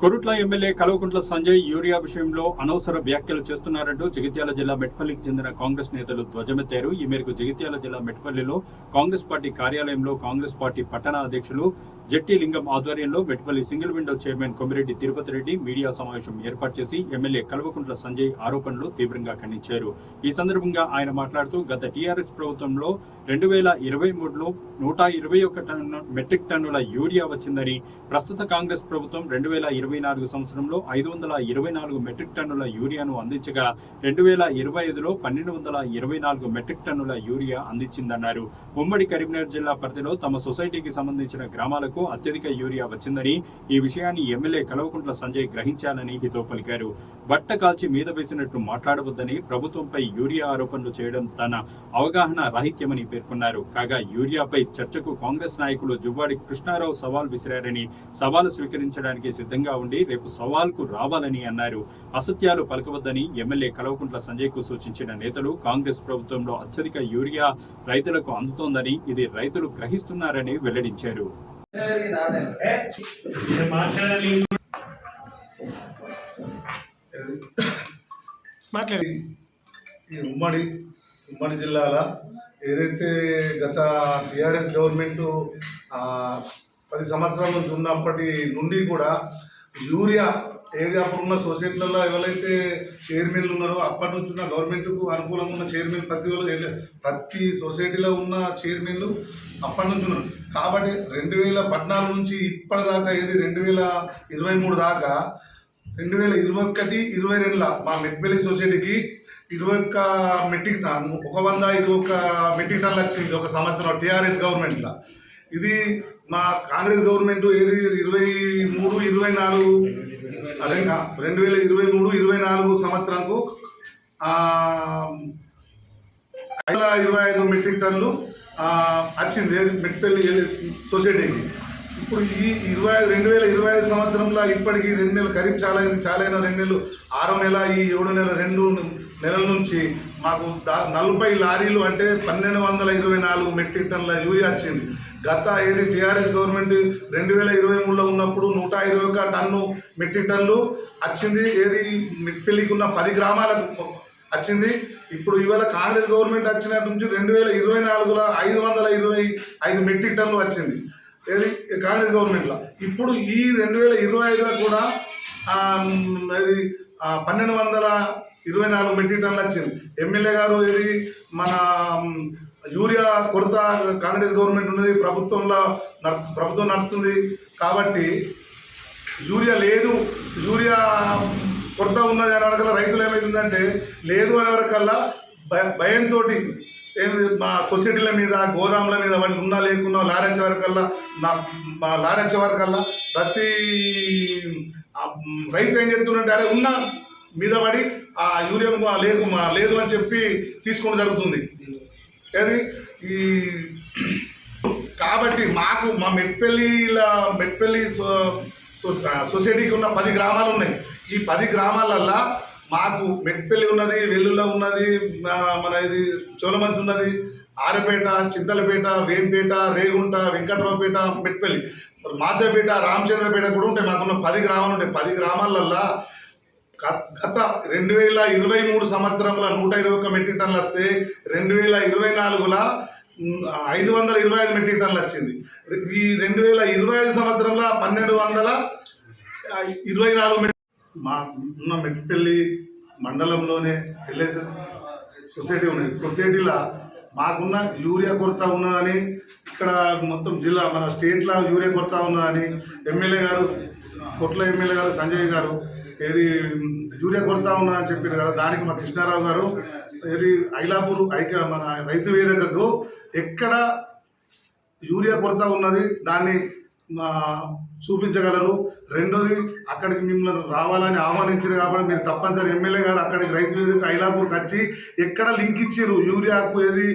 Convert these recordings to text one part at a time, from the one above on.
Korutla MLA Kalvakuntla Sanjay urea విషయంలో అనవసర వ్యాఖ్యలు చేస్తున్నారంటూ జగిత్యాల జిల్లా మెట్పల్లికి చెందిన కాంగ్రెస్ నేతలు ధ్వజమెత్తారు. ఈ మేరకు జగిత్యాల జిల్లా మెట్పల్లిలో కాంగ్రెస్ పార్టీ కార్యాలయంలో కాంగ్రెస్ పార్టీ పట్టణ అధ్యక్షులు జట్టి లింగం ఆధ్వర్యంలో Metpalli single window chairman Komireddy Tirupati Reddy media సమావేశం ఏర్పాటు చేసి ఎమ్మెల్యే కల్వకుంట్ల సంజయ్ ఆరోపణలు తీవ్రంగా ఖండించారు. ఈ సందర్భంగా ఆయన మాట్లాడుతూ గత టీఆర్ఎస్ ప్రభుత్వంలో 2023లో 121 మెట్రిక్ టన్నుల యూరియా వచ్చిందని, ప్రస్తుత కాంగ్రెస్ ప్రభుత్వం 2024 సంవత్సరంలో 524 మెట్రిక్ టన్నుల యూరియాను అందించగా 2025లో 1224 మెట్రిక్ టన్నుల యూరియా అందించిందన్నారు. ఉమ్మడి కరీంనగర్ జిల్లా పరిధిలో తమ సొసైటీకి సంబంధించిన గ్రామాలకు అత్యధిక యూరియా వచ్చిందని, ఈ విషయాన్ని ఎమ్మెల్యే కల్వకుంట్ల సంజయ్ గ్రహించాలని హితో పలికారు. బట్ట కాల్చి మీద వేసినట్టు మాట్లాడవద్దని, ప్రభుత్వంపై యూరియా ఆరోపణలు చేయడం తన అవగాహన రాహిత్యమని పేర్కొన్నారు. కాగా యూరియాపై చర్చకు కాంగ్రెస్ నాయకులు జువ్వాడి కృష్ణారావు సవాల్ విసిరారని, సవాలు స్వీకరించడానికి సిద్ధంగా ఉండి రేపు సవాల్కు రావాలని అన్నారు. అసత్యాలు పలకవద్దని ఎమ్మెల్యే కల్వకుంట్ల సంజయ్ కు సూచించిన నేతలు కాంగ్రెస్ ప్రభుత్వంలో అత్యధిక యూరియా రైతులకు అందుతోందని, ఇది రైతులు గ్రహిస్తున్నారని వెల్లడించారు. ఉమ్మడి జిల్లాల ఏదైతే గత టీఆర్ఎస్ గవర్నమెంట్ 10 సంవత్సరాల నుంచి ఉన్నప్పటి నుండి కూడా యూరియా ఏది అప్పుడున్న సొసైటీలలో ఎవరైతే చైర్మన్లు ఉన్నారో అప్పటి నుంచి ఉన్న గవర్నమెంట్కు అనుకూలంగా ఉన్న చైర్మన్ ప్రతి సొసైటీలో ఉన్న చైర్మన్లు అప్పటి నుంచి ఉన్నారు. కాబట్టి 2014 నుంచి ఇప్పటిదాకా ఏది 2023 దాకా 2021-22 మా మెట్పల్లి సొసైటీకి 21 మెట్రిక్ టన్ 121 మెట్రిక్ టన్లు వచ్చింది ఒక సంవత్సరం టీఆర్ఎస్ గవర్నమెంట్లో. ఇది మా కాంగ్రెస్ గవర్నమెంట్ ఏది 2023-24 సంవత్సరంకు 525 మెట్రిక్ టన్లు వచ్చింది మెట్పల్లి సొసైటీకి. ఇప్పుడు ఈ 2025 సంవత్సరంలో ఇప్పటికీ 2 నెలలు ఖరీఫ్ చాలా అయిన 2 నెలలు 6వ నెల ఈ 7వ నెల 2 నెలల నుంచి మాకు 40 లారీలు అంటే 1224 మెట్రిక్ టన్నుల యూరియా వచ్చింది. గత ఏది టీఆర్ఎస్ గవర్నమెంట్ 2023లో ఉన్నప్పుడు 121 టన్ను మెట్రిక్ టన్నులు వచ్చింది. ఏది మెట్పల్లికి ఉన్న 10 గ్రామాలకు వచ్చింది. ఇప్పుడు ఇవాళ కాంగ్రెస్ గవర్నమెంట్ వచ్చినట్టు నుంచి 2024లో 525 మెట్రిక్ టన్నులు వచ్చింది ఏది కాంగ్రెస్ గవర్నమెంట్లో. ఇప్పుడు ఈ 2025లో కూడా అది 1224 మెట్రిక్ టన్నులు వచ్చింది. ఎమ్మెల్యే గారు ఇది మన యూరియా కొరత కాంగ్రెస్ గవర్నమెంట్ ఉన్నది, ప్రభుత్వం నడుస్తుంది కాబట్టి యూరియా లేదు, యూరియా కొరత ఉన్నది అనే వరకల్లా రైతులు ఏమైందంటే లేదు అనే వరకల్లా భయంతో మా సొసైటీల మీద గోదాముల మీద వాటికి ఉన్నా లేకున్నా లారెంచే వరకల్లా ప్రతి రైతు ఏం చెప్తుందంటే అరే ఉన్న మీద పడి ఆ యూరియా లేదు అని చెప్పి తీసుకోవడం జరుగుతుంది. అది ఈ కాబట్టి మాకు మా మెట్పల్లి సొసైటీకి ఉన్న 10 గ్రామాలు ఉన్నాయి. ఈ 10 గ్రామాలల్లో మాకు మెట్పల్లి ఉన్నది, వెల్లుల్ల ఉన్నది, మన ఇది చోలమంతి ఉన్నది, ఆరపేట, చింతలపేట, వేంపేట, రేగుంట, వెంకట్రావుపేట, మెట్పల్లి, మాసేపేట, రామచంద్రపేట కూడా ఉంటాయి. మాకున్న 10 గ్రామాలు ఉంటాయి. 10 గ్రామాలల్లో గత 2023 సంవత్సరంలో 121 మెట్రిక్ టన్నులు వస్తే 2024లో 525 మెట్రిక్ టన్నులు వచ్చింది. ఈ 2025 సంవత్సరంలో 1224 మా ఉన్న మెట్పల్లి మండలంలోనే ఎల్ఐసి సొసైటీ ఉన్నది. సొసైటీలో మాకున్న యూరియా కొరత ఉన్నదని, ఇక్కడ మొత్తం జిల్లా మన స్టేట్లో యూరియా కొరత ఉన్నదని కొట్ల ఎమ్మెల్యే గారు సంజయ్ గారు ఏది యూరియా కొరత ఉన్నదని చెప్పారు కదా. దానికి మా కృష్ణారావు గారు ఏది ఐలాపూర్ మన రైతు వేదికకు ఎక్కడ యూరియా కొరత ఉన్నది దాన్ని చూపించగలరు. రెండోది అక్కడికి మిమ్మల్ని రావాలని ఆహ్వానించారు కాబట్టి మీరు తప్పనిసరి ఎమ్మెల్యే గారు అక్కడికి రైతు వేదిక ఐలాపూర్కి వచ్చి ఎక్కడ లింక్ ఇచ్చారు యూరియాకు ఏది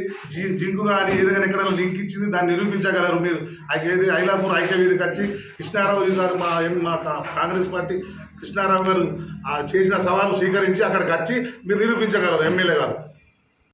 జింకు కానీ ఏదైనా ఎక్కడ లింక్ ఇచ్చింది దాన్ని నిరూపించగలరు. మీరు ఏది ఐలాపూర్ ఐక్య వేదిక వచ్చి కృష్ణారావు గారు మా కాంగ్రెస్ పార్టీ కృష్ణారావు గారు చేసిన సవాలు స్వీకరించి అక్కడికి వచ్చి మీరు నిరూపించగలరు ఎమ్మెల్యే గారు.